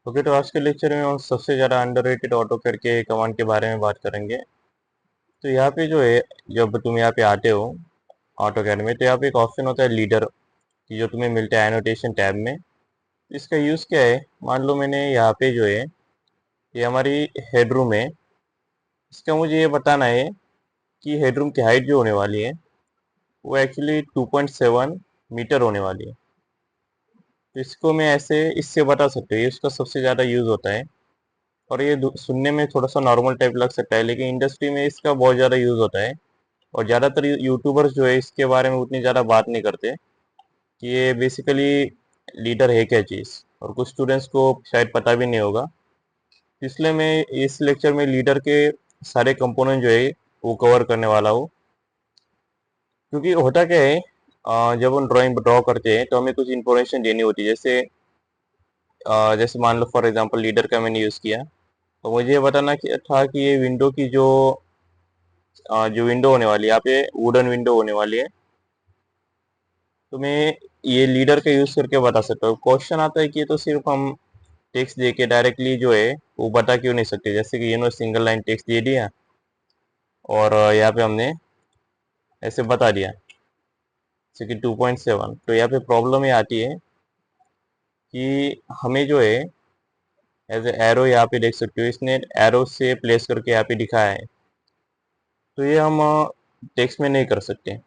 Okay, तो आज के लेक्चर में हम सबसे ज़्यादा अंडररेटेड ऑटो कैड के कमांड के बारे में बात करेंगे। तो यहाँ पे जो है, जब तुम यहाँ पे आते हो ऑटो कैड में, तो यहाँ पे एक ऑप्शन होता है लीडर की, जो तुम्हें मिलता है एनोटेशन टैब में। इसका यूज़ क्या है? मान लो मैंने यहाँ पे जो है, ये हमारी हेडरूम है। इसका मुझे ये बताना है कि हेडरूम की हाइट जो होने वाली है वो एक्चुअली 2.7 मीटर होने वाली है। तो इसको मैं ऐसे इससे बता सकते हो, ये इसका सबसे ज़्यादा यूज़ होता है। और ये सुनने में थोड़ा सा नॉर्मल टाइप लग सकता है, लेकिन इंडस्ट्री में इसका बहुत ज़्यादा यूज़ होता है। और ज़्यादातर यूट्यूबर्स जो है इसके बारे में उतनी ज़्यादा बात नहीं करते कि ये बेसिकली लीडर है क्या चीज़, और कुछ स्टूडेंट्स को शायद पता भी नहीं होगा। इसलिए मैं इस लेक्चर में लीडर के सारे कंपोनेंट जो है वो कवर करने वाला हूँ। क्योंकि होता क्या है, जब हम ड्राइंग ड्रॉ करते हैं तो हमें कुछ इन्फॉर्मेशन देनी होती है। जैसे मान लो फॉर एग्जांपल लीडर का मैंने यूज़ किया, तो मुझे ये बताना था कि ये विंडो की जो विंडो होने वाली है, यहाँ पे वुडन विंडो होने वाली है। तो मैं ये लीडर का यूज करके बता सकता हूँ। क्वेश्चन आता है कि ये तो सिर्फ हम टेक्स्ट दे के डायरेक्टली जो है वो बता क्यों नहीं सकते? जैसे कि सिंगल लाइन टेक्स्ट दे दिया और यहाँ पे हमने ऐसे बता दिया जैसे कि 2.7। तो यहाँ पे प्रॉब्लम ये आती है कि हमें जो है एज ए एरो यहाँ पे देख सकते हो, इसने एरो से प्लेस करके यहाँ पे दिखाया है। तो ये हम टेक्स्ट में नहीं कर सकते।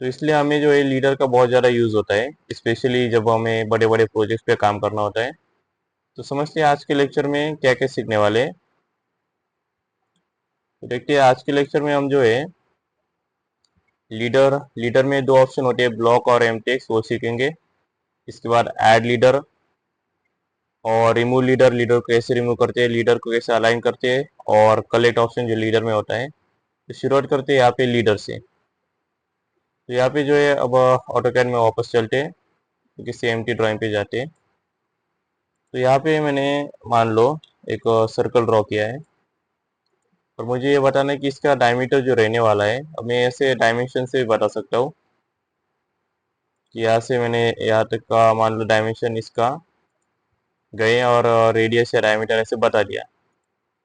तो इसलिए हमें जो है लीडर का बहुत ज़्यादा यूज़ होता है, स्पेशली जब हमें बड़े बड़े प्रोजेक्ट्स पे काम करना होता है। तो समझते हैं आज के लेक्चर में क्या क्या सीखने वाले हैं। तो देखते हैं आज के लेक्चर में हम जो है लीडर लीडर में दो ऑप्शन होते हैं, ब्लॉक और एम टेक्स्ट, वो सीखेंगे। इसके बाद ऐड लीडर और रिमूव लीडर, लीडर को कैसे रिमूव करते हैं, लीडर को कैसे अलाइन करते हैं, और कलेक्ट ऑप्शन जो लीडर में होता है। तो शुरुआत करते हैं यहाँ पे लीडर से। तो यहाँ पे जो है अब ऑटोकैड में वापस चलते हैं, क्योंकि सेम टी ड्राइंग पे जाते हैं। तो यहाँ पे मैंने मान लो एक सर्कल ड्रॉ किया है, और मुझे ये बताना है कि इसका डायमीटर जो रहने वाला है, अब मैं ऐसे डायमेंशन से भी बता सकता हूँ कि यहाँ से मैंने यहाँ तक का मान लो डायमेंशन इसका गए, और रेडियस या डायमीटर ऐसे बता दिया।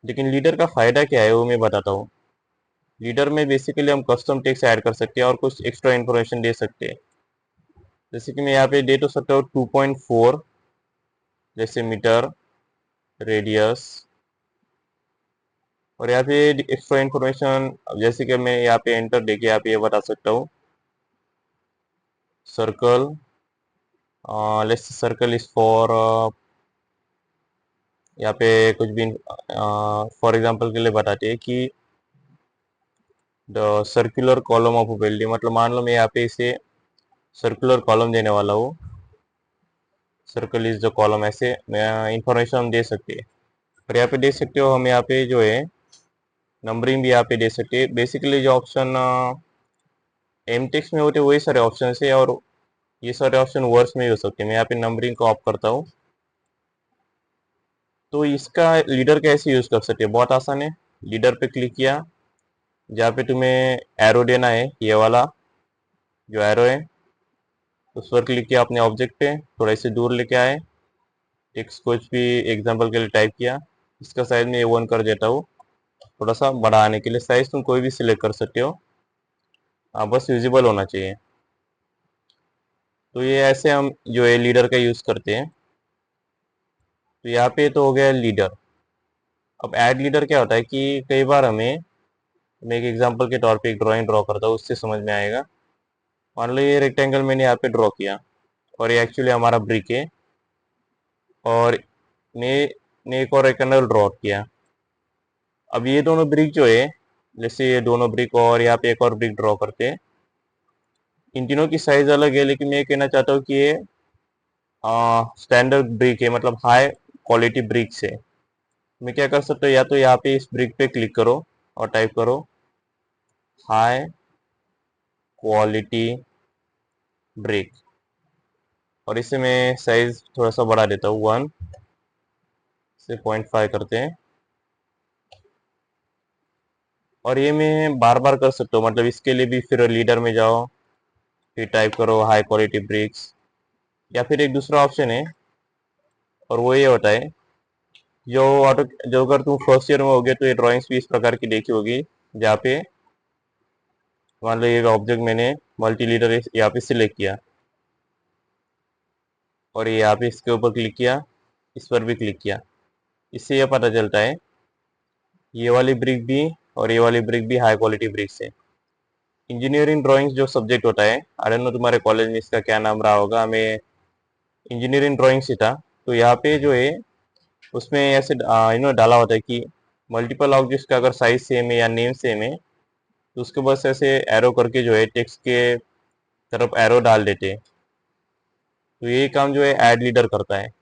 लेकिन लीडर का फ़ायदा क्या है वो मैं बताता हूँ। लीडर में बेसिकली हम कस्टम टेक्स्ट ऐड कर सकते हैं और कुछ एक्स्ट्रा इन्फॉर्मेशन दे सकते हैं। जैसे कि मैं यहाँ पे दे तो सकता हूँ 2.4 जैसे मीटर रेडियस। और यहाँ पे एक्स्ट्रा इन्फॉर्मेशन जैसे कि मैं यहाँ पे एंटर देके यहाँ पे ये बता सकता हूँ, circle, let's circle is for, यहाँ पे कुछ भी फॉर एग्जांपल के लिए बताते हैं कि the circular column of a building. मतलब मान लो मैं यहाँ पे इसे सर्कुलर कॉलम देने वाला हूँ, सर्कल इज द कॉलम, ऐसे इंफॉर्मेशन हम दे सकते हैं। और यहाँ पे देख सकते हो हम यहाँ पे जो है नंबरिंग भी यहाँ पे दे सकते हैं। बेसिकली जो ऑप्शन एम टेक्स्ट में होते हैं वही सारे ऑप्शन है, और ये सारे ऑप्शन वर्ड्स में भी हो सकते हैं। मैं यहाँ पे नंबरिंग को ऑफ करता हूँ। तो इसका लीडर कैसे यूज़ कर सकते हैं? बहुत आसान है। लीडर पे क्लिक किया, जहाँ पे तुम्हें एरो देना है, ये वाला जो एरो है, उस पर क्लिक किया अपने ऑब्जेक्ट पे, थोड़ा इसे दूर लेके आए, टेक्स्ट कुछ भी एग्जांपल के लिए टाइप किया। इसका साइज में A1 कर देता हूँ, थोड़ा सा बड़ा आने के लिए। साइज तुम कोई भी सिलेक्ट कर सकते हो, बस विजिबल होना चाहिए। तो ये ऐसे हम जो है लीडर का यूज़ करते हैं। तो यहाँ पे तो हो गया लीडर। अब ऐड लीडर क्या होता है कि कई बार मैं एक एग्जांपल के तौर पे एक ड्राइंग ड्रॉ करता हूँ, उससे समझ में आएगा। मान लो ये रेक्टेंगल मैंने यहाँ पे ड्रॉ किया, और ये एक्चुअली हमारा ब्रिक है, और मैं ने एक और रेक्टेंगल ड्रॉ किया। अब ये दोनों ब्रिक जो है, जैसे ये दोनों ब्रिक और यहाँ पे एक और ब्रिक ड्रॉ करते हैं, इन तीनों की साइज अलग है, लेकिन मैं ये कहना चाहता हूँ कि ये स्टैंडर्ड ब्रिक है, मतलब हाई क्वालिटी ब्रिक से। मैं क्या कर सकता हूँ, या तो यहाँ पे इस ब्रिक पे क्लिक करो और टाइप करो हाई क्वालिटी ब्रिक, और इसे मैं साइज थोड़ा सा बढ़ा देता हूँ, 1 से 0.5 करते हैं। और ये मैं बार बार कर सकता हूँ, मतलब इसके लिए भी फिर लीडर में जाओ, फिर टाइप करो हाई क्वालिटी ब्रिक्स। या फिर एक दूसरा ऑप्शन है और वो ये होता है, जो अगर तुम फर्स्ट ईयर में होगे तो ये ड्राइंग्स भी इस प्रकार की देखी होगी, जहाँ पे मान लो ये ऑब्जेक्ट मैंने मल्टी लीडर यहाँ पे सिलेक्ट किया और ये यहाँ पे इसके ऊपर क्लिक किया, इस पर भी क्लिक किया। इससे यह पता चलता है ये वाली ब्रिक भी और ये वाली ब्रिक भी हाई क्वालिटी ब्रिक्स है। इंजीनियरिंग ड्राइंग्स जो सब्जेक्ट होता है, आई डोंट नो तुम्हारे कॉलेज में इसका क्या नाम रहा होगा, हमें इंजीनियरिंग ड्राइंग्स ही था। तो यहाँ पे जो है उसमें ऐसे डाला होता है कि मल्टीपल ऑब्जेक्ट्स का अगर साइज सेम है या नेम सेम है तो उसके बस ऐसे एरो करके जो है टेक्स्ट के तरफ एरो डाल देते हैं। तो ये काम जो है ऐड लीडर करता है।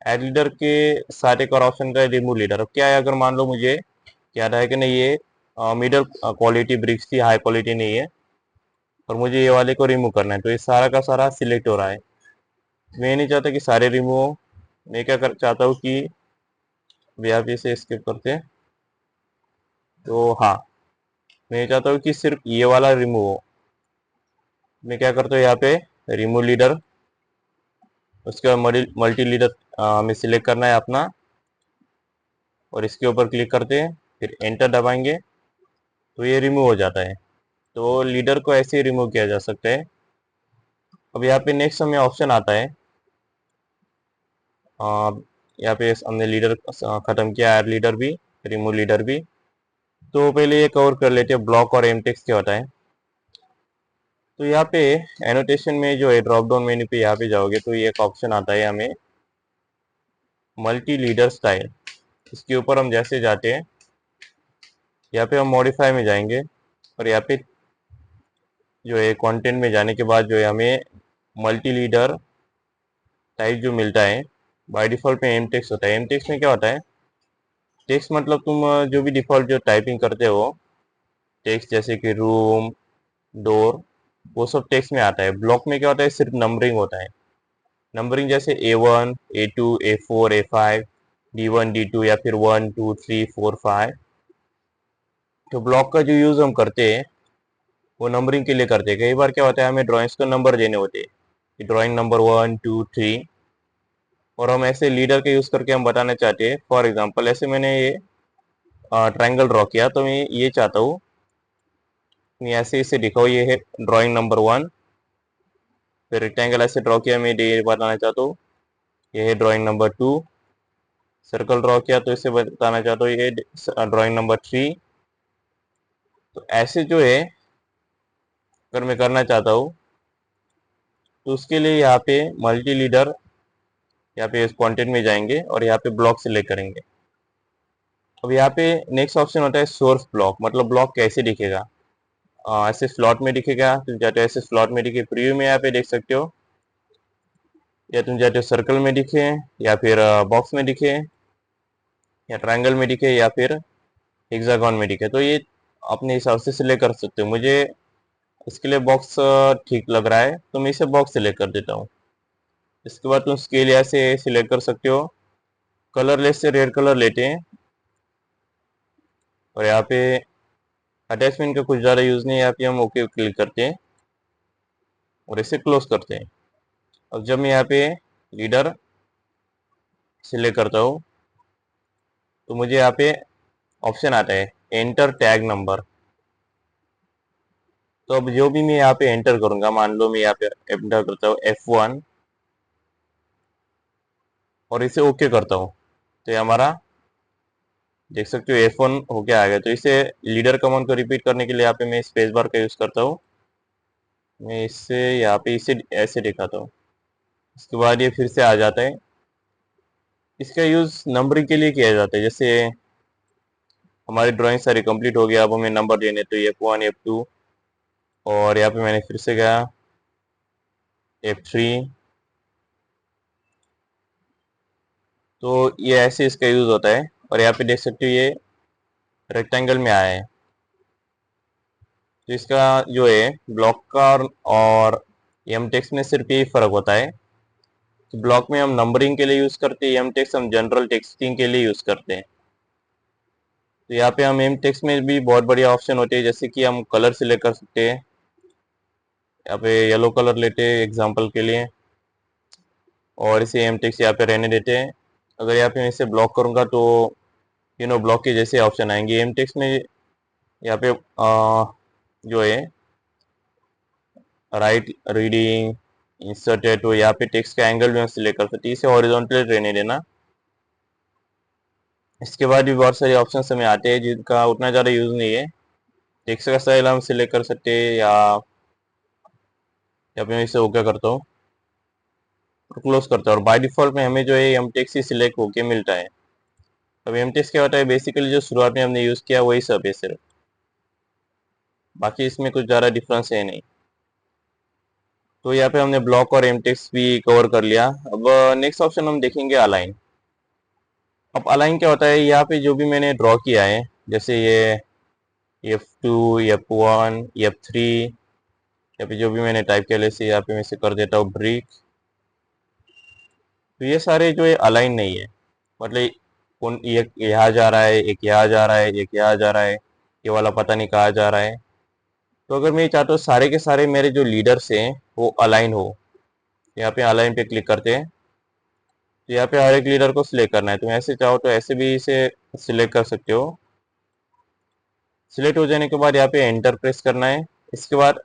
ऐड लीडर के साथ एक और ऑप्शन का रिमूव लीडर। अब क्या है, अगर मान लो मुझे याद है कि नहीं ये मिडल क्वालिटी ब्रिक्स थी, हाई क्वालिटी नहीं है, और मुझे ये वाले को रिमूव करना है, तो ये सारा का सारा सिलेक्ट हो रहा है। मैं नहीं चाहता कि सारे रिमूव हो। मैं क्या कर चाहता हूँ कि यहाँ पे से स्किप करते हैं, तो हाँ, मैं चाहता हूँ कि सिर्फ ये वाला रिमूव हो। मैं क्या करता हूँ, यहाँ पे रिमूव लीडर, उसके बाद मल्टी लीडर हमें सिलेक्ट करना है अपना, और इसके ऊपर क्लिक करते हैं, फिर एंटर दबाएंगे तो ये रिमूव हो जाता है। तो लीडर को ऐसे ही रिमूव किया जा सकता है। अब यहाँ पे नेक्स्ट हमें ऑप्शन आता है, यहाँ पे हमने लीडर खत्म किया, ऐड लीडर भी, रिमूव लीडर भी। तो पहले ये कवर कर लेते हैं ब्लॉक और एमटेक्स क्या होता है। तो यहाँ पे एनोटेशन में जो है ड्रॉप डाउन मेन्यू पे यहाँ पे जाओगे तो ये एक ऑप्शन आता है हमें मल्टी लीडर स्टाइल। इसके ऊपर हम जैसे जाते हैं, यहाँ पे हम मॉडिफाई में जाएंगे और यहाँ पे जो है कंटेंट में जाने के बाद जो है हमें मल्टी लीडर टाइप जो मिलता है, बाय डिफॉल्ट में एम टेक्स्ट होता है। एम टेक्स्ट में क्या होता है, टेक्स्ट मतलब तुम जो भी डिफॉल्ट जो टाइपिंग करते हो टेक्स्ट, जैसे कि रूम, डोर, वो सब टेक्स्ट में आता है। ब्लॉक में क्या होता है, सिर्फ नंबरिंग होता है। नंबरिंग जैसे A1, A2, A4, A5, D1, D2 या फिर 1, 2, 3, 4, 5। तो ब्लॉक का जो यूज़ हम करते हैं वो नंबरिंग के लिए करते हैं। कई बार क्या होता है, हमें ड्राइंग्स को नंबर देने होते हैं कि ड्राइंग नंबर 1, 2, 3, और हम ऐसे लीडर के यूज़ करके हम बताना चाहते हैं। फॉर एग्जांपल ऐसे मैंने ये ट्रायंगल ड्रॉ किया, तो मैं ये चाहता हूँ मैं ऐसे इसे दिखाओ, ये है ड्राइंग नंबर 1। फिर रेक्टेंगल ऐसे ड्रॉ किया, मैं ये बताना चाहता हूँ ये है ड्राइंग नंबर 2। सर्कल ड्रॉ किया तो इसे बताना चाहता हूँ ये ड्राइंग नंबर 3। तो ऐसे जो है अगर मैं करना चाहता हूँ तो उसके लिए यहाँ पे मल्टी लीडर, यहाँ पे इस कंटेंट में जाएंगे और यहाँ पे ब्लॉक सिलेक्ट करेंगे। अब यहाँ पे नेक्स्ट ऑप्शन होता है सोर्स ब्लॉक, मतलब ब्लॉक कैसे दिखेगा। ऐसे स्लॉट में दिखेगा, तुम चाहते हो ऐसे स्लॉट में दिखे, प्रीव्यू में यहाँ पे देख सकते हो, या तुम चाहते हो सर्कल में दिखे, या फिर बॉक्स में दिखे, या ट्रायंगल में दिखे, या फिर हेक्सागन में दिखे। तो ये अपने हिसाब से सिलेक्ट कर सकते हो। मुझे इसके लिए बॉक्स ठीक लग रहा है तो मैं इसे बॉक्स सिलेक्ट कर देता हूँ। इसके बाद तुम स्केल यहाँ से सिलेक्ट कर सकते हो। कलरलेस से रेड कलर लेते हैं और यहाँ पे अटैचमेंट का कुछ ज़्यादा यूज़ नहीं है, यहाँ पे हम ओके क्लिक करते हैं और इसे क्लोज करते हैं। अब जब मैं यहाँ पे लीडर सिलेक्ट करता हूँ तो मुझे यहाँ पे ऑप्शन आता है एंटर टैग नंबर। तो अब जो भी मैं यहाँ पे एंटर करूंगा, मान लो मैं यहाँ पे एंटर करता हूँ F1 और इसे ओके करता हूँ, तो ये हमारा देख सकते हो F1 होके आ गया। तो इसे लीडर कमांड को रिपीट करने के लिए यहाँ पे मैं स्पेस बार का यूज़ करता हूँ। मैं इससे यहाँ पे इसे ऐसे दिखाता हूँ, इसके बाद ये फिर से आ जाता है। इसका यूज़ नंबरिंग के लिए किया जाता है। जैसे हमारी ड्राइंग सारी कंप्लीट हो गया, अब हमें नंबर देने, तो F1, F2, और यहाँ पे मैंने फिर से गया F3। तो ये ऐसे इसका यूज़ होता है। और यहाँ पे देख सकते हो ये रेक्टेंगल में आया है। तो इसका जो है ब्लॉक का और एम टेक्स्ट में सिर्फ यही फ़र्क होता है कि ब्लॉक में हम नंबरिंग के लिए यूज़ करते हैं, एम टेक्स्ट हम जनरल टेक्सटिंग के लिए यूज़ करते हैं। तो यहाँ पे हम एम टेक्स्ट में भी बहुत बढ़िया ऑप्शन होते हैं, जैसे कि हम कलर सिलेक्ट कर सकते हैं। यहाँ पे येलो कलर लेते हैं एग्जाम्पल के लिए और इसे एम टेक्स्ट यहाँ पे रहने देते हैं। अगर यहाँ पे मैं इसे ब्लॉक करूंगा तो ब्लॉक के जैसे ऑप्शन आएंगे। एम टेक्स्ट में यहाँ पे जो है राइट रीडिंग इंसर्ट है, तो यहाँ पे टेक्स्ट का एंगल भी हम सिलेक्ट कर सकते हैं। इसे हॉरिजॉन्टल रहने देना। इसके बाद भी बहुत सारे ऑप्शन हमें आते हैं जिनका उतना ज़्यादा यूज़ नहीं है। टेक्स्ट का स्टाइल हम सिलेक्ट कर सकते हैं, या फिर मैं इसे ओके करता हूँ और क्लोज करता हूँ। और बाय डिफॉल्ट में हमें जो है एम टेक्स्ट ही सिलेक्ट होके मिलता है। अब एम टेक्स्ट क्या होता है, बेसिकली जो शुरुआत में हमने यूज़ किया वही सब है सिर्फ, बाकी इसमें कुछ ज़्यादा डिफरेंस है नहीं। तो यहाँ पे हमने ब्लॉक और एम टेक्स्ट भी कवर कर लिया। अब नेक्स्ट ऑप्शन हम देखेंगे अलाइन। अब अलाइन क्या होता है, यहाँ पे जो भी मैंने ड्रॉ किया है, जैसे ये F2, F1, F3, या फिर जो भी मैंने टाइप किया, जैसे यहाँ पे मैं इसे कर देता हूँ ब्रिक। तो ये सारे जो है अलाइन नहीं है, मतलब कौन एक यहाँ जा रहा है, एक यहाँ जा रहा है, एक यहाँ जा रहा है, ये वाला पता नहीं कहाँ जा रहा है। तो अगर मैं ये चाहता हूँ सारे के सारे मेरे जो लीडर्स हैं वो अलाइन हो, यहाँ पे अलाइन पे क्लिक करते हैं। तो यहाँ पे हर एक लीडर को सिलेक्ट करना है। तुम ऐसे चाहो तो ऐसे भी इसे सिलेक्ट कर सकते हो। सिलेक्ट हो जाने के बाद यहाँ पे एंटर प्रेस करना है। इसके बाद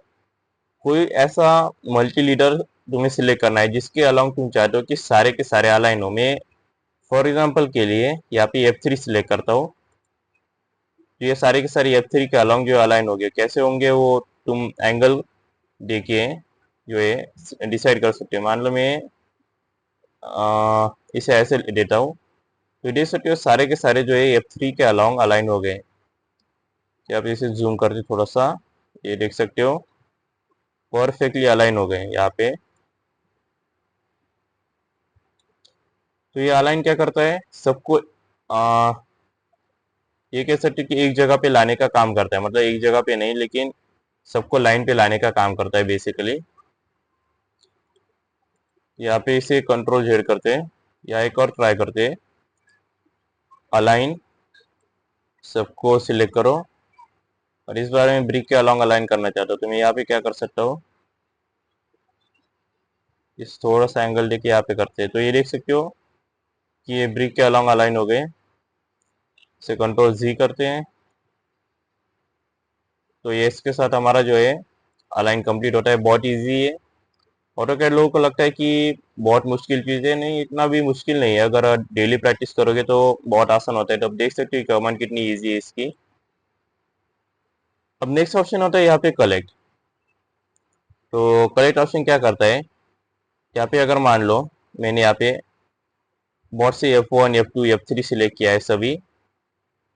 कोई ऐसा मल्टी लीडर तुम्हें सिलेक्ट करना है जिसके अलाउंग तुम चाहते हो कि सारे के सारे अलाइन हो। मैं फॉर एग्जांपल के लिए यहाँ पे F3 सिलेक्ट करता हूँ। तो ये सारे के सारे F3 के अलाउंग जो अलाइन हो गए, कैसे होंगे वो तुम एंगल देखिए जो है डिसाइड कर सकते हो। मान लो मैं इसे ऐसे देता हूँ, तो देख सकते हो सारे के सारे जो है F3 के अलाउंग अलाइन हो गए। यहाँ पे इसे जूम करके थोड़ा सा, ये देख सकते हो परफेक्टली अलाइन हो गए यहाँ पे। तो ये अलाइन क्या करता है, सबको ये कह सकते हो कि एक जगह पे लाने का काम करता है। मतलब एक जगह पे नहीं, लेकिन सबको लाइन पे लाने का काम करता है बेसिकली। यहाँ पे इसे कंट्रोल जेड करते हैं, या एक और ट्राई करते हैं अलाइन, सबको सिलेक्ट करो। और इस बार में ब्रिक के अलोंग अलाइन करना चाहता हूँ, तो मैं यहाँ पे क्या कर सकता हूँ, इस थोड़ा सा एंगल देके यहाँ पे करते हैं। तो ये देख सकते हो कि ये ब्रिक के अलोंग अलाइन हो गए। इसे कंट्रोल जी करते हैं, तो ये इसके साथ हमारा जो है अलाइन कंप्लीट होता है। बहुत इजी है। ऑटोकैड लोगों को लगता है कि बहुत मुश्किल चीज़ है, नहीं इतना भी मुश्किल नहीं है। अगर डेली प्रैक्टिस करोगे तो बहुत आसान होता है। तो अब देख सकते हो कमांड कितनी इजी है इसकी। अब नेक्स्ट ऑप्शन होता है यहाँ पे कलेक्ट। तो कलेक्ट ऑप्शन क्या करता है, यहाँ पे अगर मान लो मैंने यहाँ पे बहुत से F1, F2, F3 सिलेक्ट किया है सभी,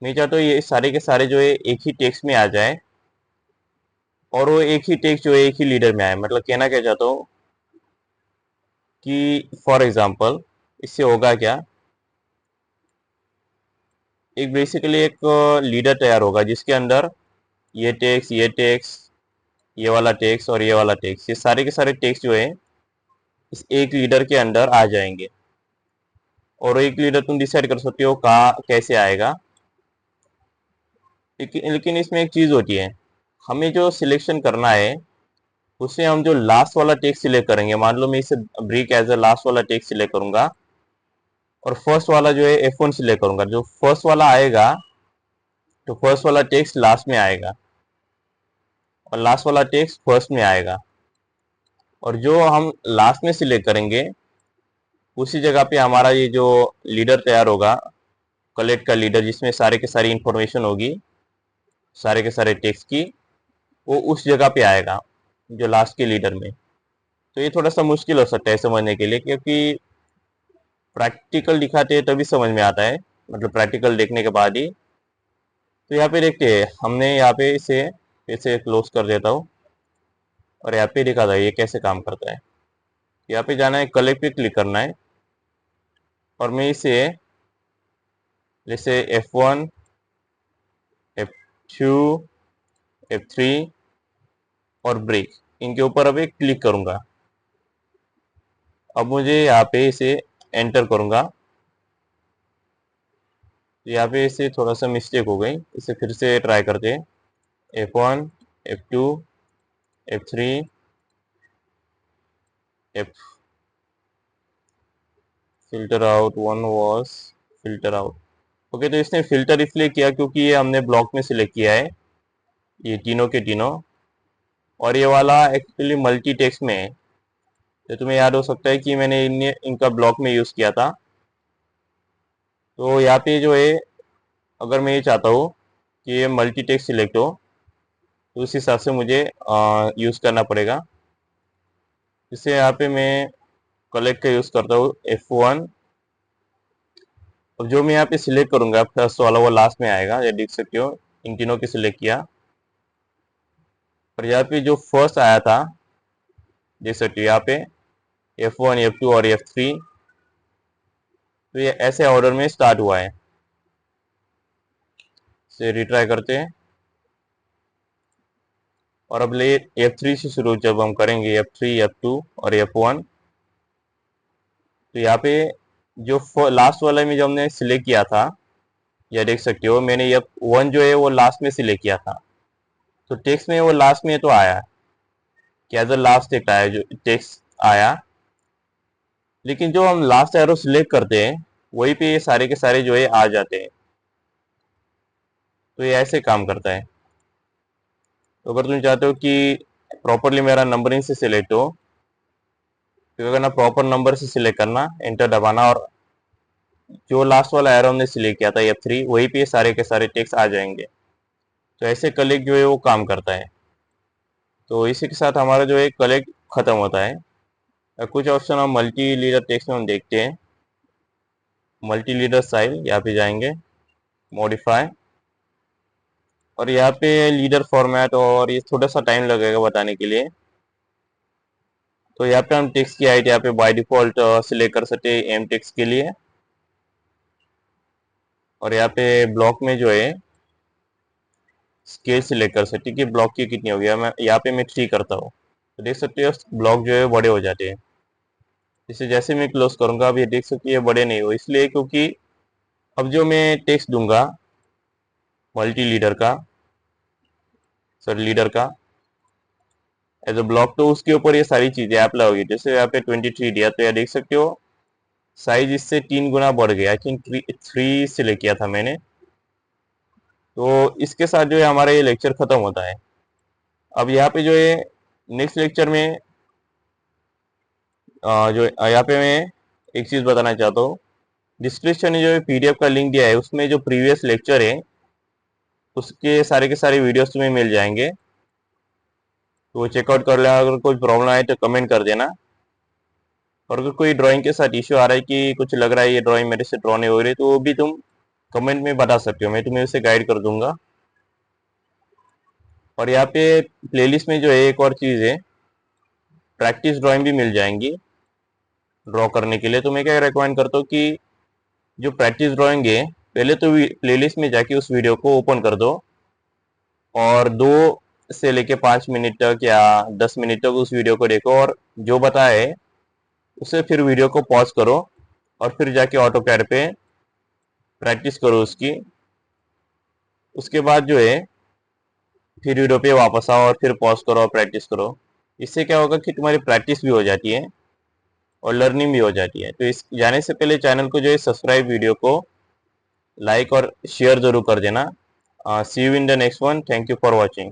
मैं चाहता हूँ ये सारे के सारे जो है एक ही टेक्स्ट में आ जाए, और वो एक ही टेक्स्ट जो है एक ही लीडर में आए। मतलब कहना क्या चाहता हूँ कि फॉर एग्जांपल इससे होगा क्या, एक बेसिकली एक लीडर तैयार होगा जिसके अंदर ये टेक्स्ट, ये वाला टेक्स्ट और ये वाला टेक्स्ट, ये सारे के सारे टेक्स्ट जो है इस एक लीडर के अंदर आ जाएंगे। और एक लीडर तुम डिसाइड कर सकते हो कहाँ कैसे आएगा। लेकिन इसमें एक चीज़ होती है, हमें जो सिलेक्शन करना है उससे हम जो लास्ट वाला टेक्स्ट सिलेक्ट करेंगे। मान लो मैं इसे ब्रिक एज अ लास्ट वाला टेक्स्ट सिलेक्ट करूंगा, और फर्स्ट वाला जो है F1 सिलेक्ट करूंगा। जो फर्स्ट वाला आएगा, तो फर्स्ट वाला टेक्स्ट लास्ट में आएगा और लास्ट वाला टेक्स्ट फर्स्ट में आएगा। और जो हम लास्ट में सिलेक्ट करेंगे उसी जगह पे हमारा ये जो लीडर तैयार होगा, कलेक्ट का लीडर, जिसमें सारे के सारी इंफॉर्मेशन होगी सारे के सारे टेक्स्ट की, वो उस जगह पे आएगा जो लास्ट के लीडर में। तो ये थोड़ा सा मुश्किल हो सकता है समझने के लिए, क्योंकि प्रैक्टिकल दिखाते हैं तभी समझ में आता है, मतलब प्रैक्टिकल देखने के बाद ही। तो यहाँ पे देखते हैं, हमने यहाँ पे इसे फिर से क्लोज कर देता हूँ और यहाँ पे दिखा था ये कैसे काम करता है। यहाँ पे जाना है, कलेक्ट पे क्लिक करना है, और मैं इसे जैसे F1, F2, F3 और ब्रेक, इनके ऊपर अभी क्लिक करूंगा। अब मुझे यहाँ पे इसे एंटर करूंगा। यहाँ पे इसे थोड़ा सा मिस्टेक हो गई, इसे फिर से ट्राई करते हैं। F1, F2, F3, F4, filter out, one was filter out. Okay, तो इसने फिल्टर इसलिए किया क्योंकि ये हमने ब्लॉक में सिलेक्ट किया है, ये तीनों के तीनों, और ये वाला एक्चुअली मल्टी टेक्स्ट में है। तो तुम्हें याद हो सकता है कि मैंने इनका ब्लॉक में यूज़ किया था। तो यहाँ पे जो है, अगर मैं ये चाहता हूँ कि ये मल्टी टेक्स्ट सिलेक्ट हो, तो उस हिसाब से मुझे यूज़ करना पड़ेगा। इससे यहाँ पे मैं कलेक्ट का यूज़ करता हूँ, F1। अब जो मैं यहाँ पे सिलेक्ट करूँगा फर्स्ट वाला, वो लास्ट में आएगा, ये देख सकते हो, इन तीनों की सिलेक्ट किया। और यहाँ पे जो फर्स्ट आया था, देख सकते हो यहाँ पे F1, F2 और F3, तो ये ऐसे ऑर्डर में स्टार्ट हुआ है। इसे रिट्राई करते हैं, और अब ले F3 से शुरू जब हम करेंगे, F3, F2 और F1, तो यहाँ पे जो लास्ट वाला में जो हमने सिलेक्ट किया था, यह देख सकते हो, मैंने F1 जो है वो लास्ट में सिलेक्ट किया था, तो टेक्स्ट में वो लास्ट में तो आया कि एज अ लास्ट टेक्स्ट आया, जो टेक्स्ट आया। लेकिन जो हम लास्ट एरो सिलेक्ट करते हैं, वहीं पे ये सारे के सारे जो है आ जाते हैं। तो ये ऐसे काम करता है। तो अगर तुम चाहते हो कि प्रॉपरली मेरा नंबरिंग से सिलेक्ट हो, तो क्या करना, प्रॉपर नंबर से सिलेक्ट करना, एंटर दबाना, और जो लास्ट वाला एरो हमने सिलेक्ट किया था F3, वहीं पे सारे के सारे टेक्स्ट आ जाएंगे। तो ऐसे कलेक्ट जो है वो काम करता है। तो इसी के साथ हमारा जो है कलेक्ट खत्म होता है। कुछ ऑप्शन हम मल्टी लीडर टेक्स्ट में हम देखते हैं। मल्टी लीडर स्टाइल, यहाँ पे जाएंगे, मॉडिफाई, और यहाँ पे लीडर फॉर्मेट, और ये थोड़ा सा टाइम लगेगा बताने के लिए। तो यहाँ पे हम टेक्स्ट की हाइट यहाँ पे बाय डिफॉल्ट सिलेक्ट कर सकते हैं एम टेक्स्ट के लिए, और यहाँ पे ब्लॉक में जो है स्केल सिलेक्ट कर सकते हैं कि ब्लॉक की कितनी होगी। मैं यहाँ पे मैं 3 करता हूँ, तो देख सकते हो ब्लॉक जो है बड़े हो जाते हैं। इसे जैसे मैं क्लोज करूंगा, अब ये देख सकते हैं बड़े नहीं हो, इसलिए क्योंकि अब जो मैं टेक्स्ट दूंगा मल्टी लीडर का, सर लीडर का एज अ ब्लॉक, तो उसके ऊपर ये सारी चीजें अप्लाई होगी। जैसे यहाँ पे 23 दिया, तो यहाँ देख सकते हो साइज इससे 3 गुना बढ़ गया। आई थिंक 3 सिलेक्ट किया था मैंने। तो इसके साथ जो है हमारा ये लेक्चर खत्म होता है। अब यहाँ पे जो है नेक्स्ट लेक्चर में जो यहाँ पे मैं एक चीज बताना चाहता हूँ, डिस्क्रिप्शन में जो है PDF का लिंक दिया है, उसमें जो प्रीवियस लेक्चर है उसके सारे के सारे वीडियोस तुम्हें मिल जाएंगे, तो वो चेकआउट कर लेना। अगर कोई प्रॉब्लम आए तो कमेंट कर देना, और अगर कोई ड्राइंग के साथ इश्यू आ रहा है कि कुछ लग रहा है ये ड्राइंग मेरे से ड्रॉ नहीं हो रही, तो वो भी तुम कमेंट में बता सकते हो, मैं तुम्हें उसे गाइड कर दूंगा। और यहाँ पे प्लेलिस्ट में जो है एक और चीज़ है, प्रैक्टिस ड्राइंग भी मिल जाएंगी ड्रॉ करने के लिए। तो मैं क्या रिकमेंड करता हूँ कि जो प्रैक्टिस ड्राइंग है, पहले तो प्लेलिस्ट में जाके उस वीडियो को ओपन कर दो, और 2 से लेके 5 मिनट तक या 10 मिनट तक उस वीडियो को देखो, और जो बताए उसे फिर वीडियो को पॉज करो, और फिर जाके ऑटो कैड पे प्रैक्टिस करो उसकी। उसके बाद जो है फिर वीडियो पे वापस आओ, और फिर पॉज करो और प्रैक्टिस करो। इससे क्या होगा कि तुम्हारी प्रैक्टिस भी हो जाती है और लर्निंग भी हो जाती है। तो इस जाने से पहले चैनल को जो है सब्सक्राइब, वीडियो को लाइक और शेयर जरूर कर देना। See you in the next one. Thank you for watching.